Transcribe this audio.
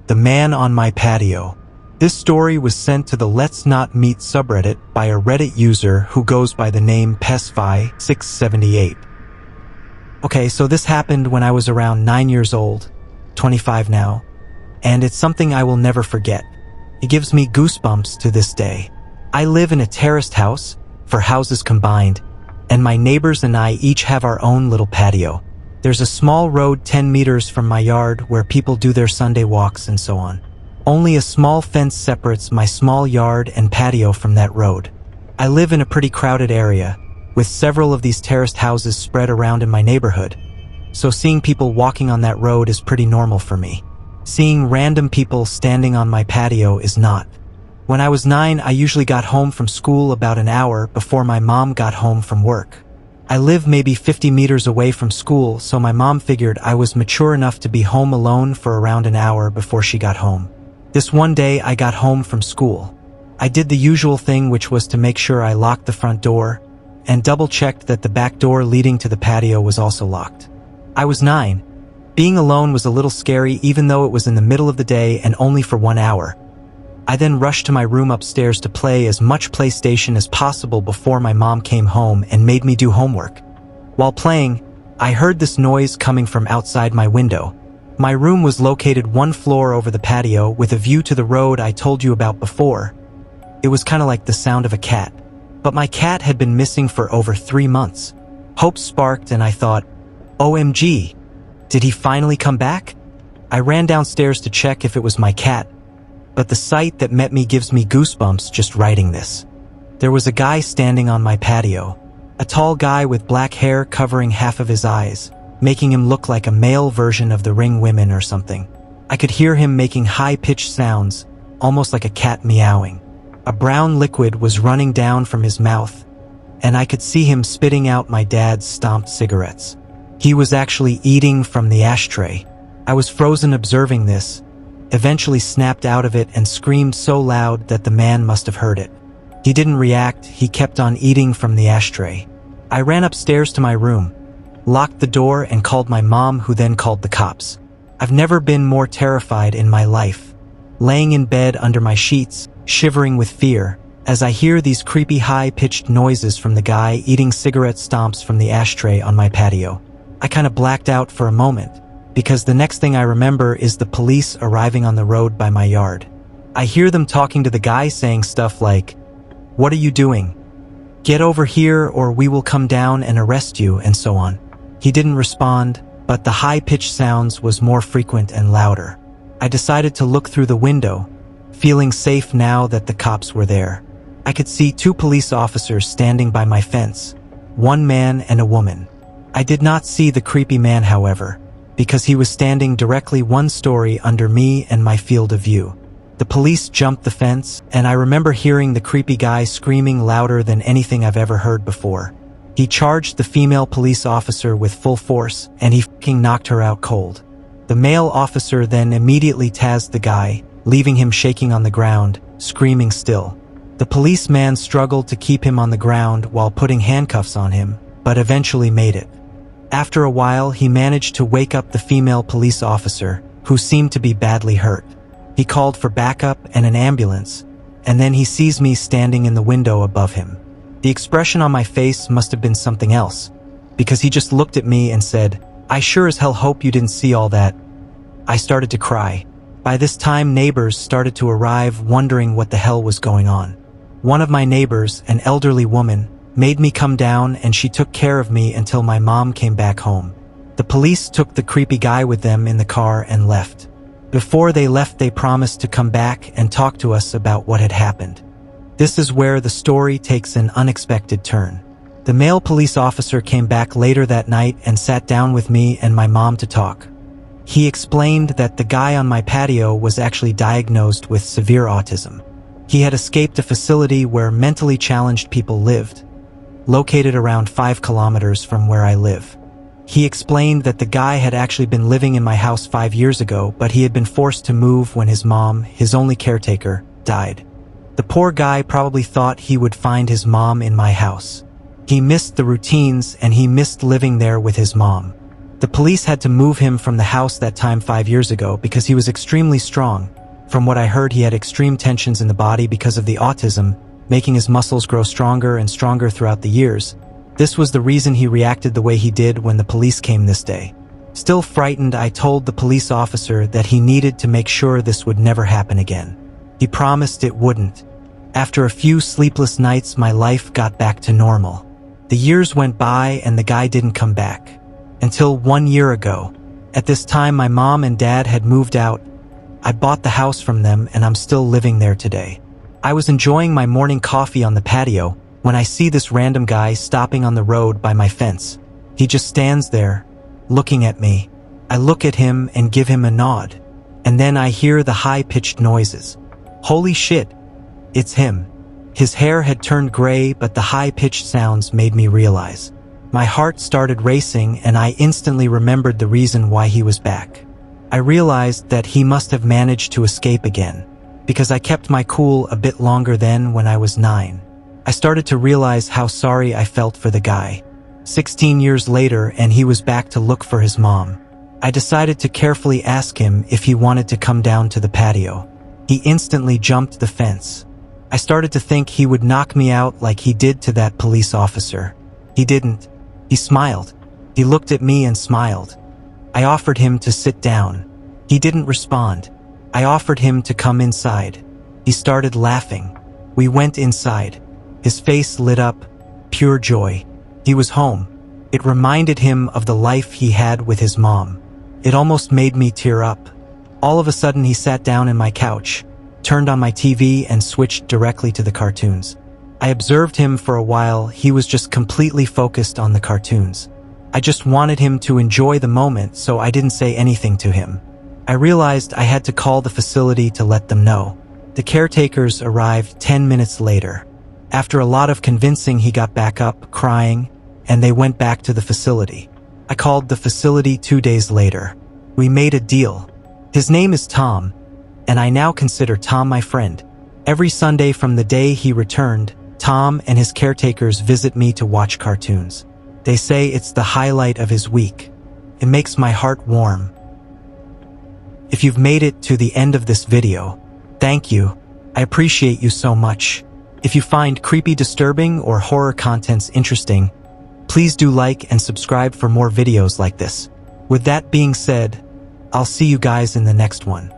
The Man on My Patio. This story was sent to the Let's Not Meet subreddit by a Reddit user who goes by the name Pesfi678. Okay, so this happened when I was around 9 years old, 25 now, and it's something I will never forget. It gives me goosebumps to this day. I live in a terraced house, for houses combined, and my neighbors and I each have our own little patio. There's a small road 10 meters from my yard where people do their Sunday walks and so on. Only a small fence separates my small yard and patio from that road. I live in a pretty crowded area, with several of these terraced houses spread around in my neighborhood, so seeing people walking on that road is pretty normal for me. Seeing random people standing on my patio is not. When I was 9, I usually got home from school about an hour before my mom got home from work. I live maybe 50 meters away from school, so my mom figured I was mature enough to be home alone for around an hour before she got home. This one day I got home from school. I did the usual thing, which was to make sure I locked the front door and double-checked that the back door leading to the patio was also locked. I was 9. Being alone was a little scary, even though it was in the middle of the day and only for 1 hour. I then rushed to my room upstairs to play as much PlayStation as possible before my mom came home and made me do homework. While playing, I heard this noise coming from outside my window. My room was located 1 floor over the patio with a view to the road I told you about before. It was kind of like the sound of a cat. But my cat had been missing for over 3 months. Hope sparked and I thought, OMG, did he finally come back? I ran downstairs to check if it was my cat, but the sight that met me gives me goosebumps just writing this. There was a guy standing on my patio, a tall guy with black hair covering half of his eyes, making him look like a male version of the Ring women or something. I could hear him making high-pitched sounds, almost like a cat meowing. A brown liquid was running down from his mouth, and I could see him spitting out my dad's stomped cigarettes. He was actually eating from the ashtray. I was frozen observing this, eventually snapped out of it and screamed so loud that the man must have heard it. He didn't react, he kept on eating from the ashtray. I ran upstairs to my room, locked the door and called my mom, who then called the cops. I've never been more terrified in my life. Laying in bed under my sheets, shivering with fear, as I hear these creepy high-pitched noises from the guy eating cigarette stomps from the ashtray on my patio. I kind of blacked out for a moment, because the next thing I remember is the police arriving on the road by my yard. I hear them talking to the guy, saying stuff like, "What are you doing? Get over here or we will come down and arrest you," and so on. He didn't respond, but the high-pitched sounds was more frequent and louder. I decided to look through the window, feeling safe now that the cops were there. I could see 2 police officers standing by my fence, 1 man and a woman. I did not see the creepy man, however, because he was standing directly 1 story under me and my field of view. The police jumped the fence, and I remember hearing the creepy guy screaming louder than anything I've ever heard before. He charged the female police officer with full force, and he fucking knocked her out cold. The male officer then immediately tased the guy, leaving him shaking on the ground, screaming still. The policeman struggled to keep him on the ground while putting handcuffs on him, but eventually made it. After a while, he managed to wake up the female police officer, who seemed to be badly hurt. He called for backup and an ambulance, and then he sees me standing in the window above him. The expression on my face must have been something else, because he just looked at me and said, "I sure as hell hope you didn't see all that." I started to cry. By this time, neighbors started to arrive, wondering what the hell was going on. One of my neighbors, an elderly woman, made me come down, and she took care of me until my mom came back home. The police took the creepy guy with them in the car and left. Before they left, they promised to come back and talk to us about what had happened. This is where the story takes an unexpected turn. The male police officer came back later that night and sat down with me and my mom to talk. He explained that the guy on my patio was actually diagnosed with severe autism. He had escaped a facility where mentally challenged people lived, located around 5 kilometers from where I live. He explained that the guy had actually been living in my house 5 years ago, but he had been forced to move when his mom, his only caretaker, died. The poor guy probably thought he would find his mom in my house. He missed the routines and he missed living there with his mom. The police had to move him from the house that time 5 years ago because he was extremely strong. From what I heard, he had extreme tensions in the body because of the autism, making his muscles grow stronger and stronger throughout the years. This was the reason he reacted the way he did when the police came this day. Still frightened, I told the police officer that he needed to make sure this would never happen again. He promised it wouldn't. After a few sleepless nights, my life got back to normal. The years went by and the guy didn't come back. Until 1 year ago. At this time, my mom and dad had moved out. I bought the house from them and I'm still living there today. I was enjoying my morning coffee on the patio when I see this random guy stopping on the road by my fence. He just stands there, looking at me. I look at him and give him a nod. And then I hear the high-pitched noises. Holy shit, it's him. His hair had turned gray, but the high-pitched sounds made me realize. My heart started racing and I instantly remembered the reason why he was back. I realized that he must have managed to escape again, because I kept my cool a bit longer then when I was 9. I started to realize how sorry I felt for the guy. 16 years later and he was back to look for his mom. I decided to carefully ask him if he wanted to come down to the patio. He instantly jumped the fence. I started to think he would knock me out like he did to that police officer. He didn't. He smiled. He looked at me and smiled. I offered him to sit down. He didn't respond. I offered him to come inside. He started laughing. We went inside. His face lit up, pure joy. He was home. It reminded him of the life he had with his mom. It almost made me tear up. All of a sudden he sat down in my couch, turned on my TV and switched directly to the cartoons. I observed him for a while. He was just completely focused on the cartoons. I just wanted him to enjoy the moment, so I didn't say anything to him. I realized I had to call the facility to let them know. The caretakers arrived 10 minutes later. After a lot of convincing, he got back up, crying, and they went back to the facility. I called the facility 2 days later. We made a deal. His name is Tom, and I now consider Tom my friend. Every Sunday from the day he returned, Tom and his caretakers visit me to watch cartoons. They say it's the highlight of his week. It makes my heart warm. If you've made it to the end of this video, thank you. I appreciate you so much. If you find creepy, disturbing, or horror contents interesting, please do like and subscribe for more videos like this. With that being said, I'll see you guys in the next one.